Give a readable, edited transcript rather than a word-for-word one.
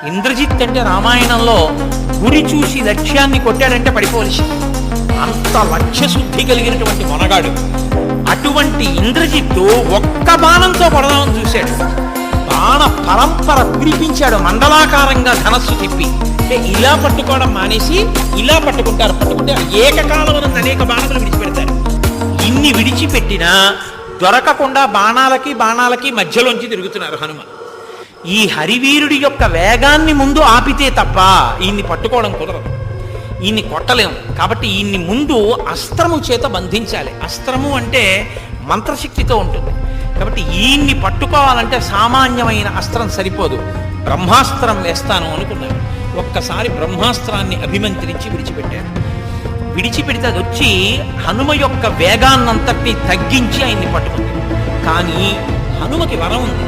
ఇంద్రజిత్ అంటే రామాయణంలో గురి చూసి లక్ష్యాన్ని కొట్టాడంటే పడిపోవలసింది. అంత లక్ష్య శుద్ధి కలిగినటువంటి మొనగాడు. అటువంటి ఇంద్రజిత్తు ఒక్క బాణంతో పడదామని చూశాడు. బాణ పరంపర కురిపించాడు, మండలాకారంగా ధనస్సు తిప్పి. అంటే ఇలా పట్టుకోవడం మానేసి ఇలా పట్టుకుంటారు. పట్టుకుంటే ఏకకాలం అనేక బాణములు విడిచిపెడతారు. ఇన్ని విడిచిపెట్టినా దొరకకుండా బాణాలకి మధ్యలోంచి తిరుగుతున్నారు హనుమ. ఈ హరివీరుడి యొక్క వేగాన్ని ముందు ఆపితే తప్ప ఈయన్ని పట్టుకోవడం కుదరదు, ఈయన్ని కొట్టలేము. కాబట్టి ఈయన్ని ముందు అస్త్రము చేత బంధించాలి. అస్త్రము అంటే మంత్రశక్తితో ఉంటుంది. కాబట్టి ఈయన్ని పట్టుకోవాలంటే సామాన్యమైన అస్త్రం సరిపోదు, బ్రహ్మాస్త్రం వేస్తాను అనుకున్నాడు. ఒక్కసారి బ్రహ్మాస్త్రాన్ని అభిమంత్రించి విడిచిపెట్టాడు. విడిచిపెడితే అది వచ్చి హనుమ యొక్క వేగాన్నంతటినీ తగ్గించి ఆయన్ని పట్టుకుంది. కానీ హనుమకి వరం ఉంది.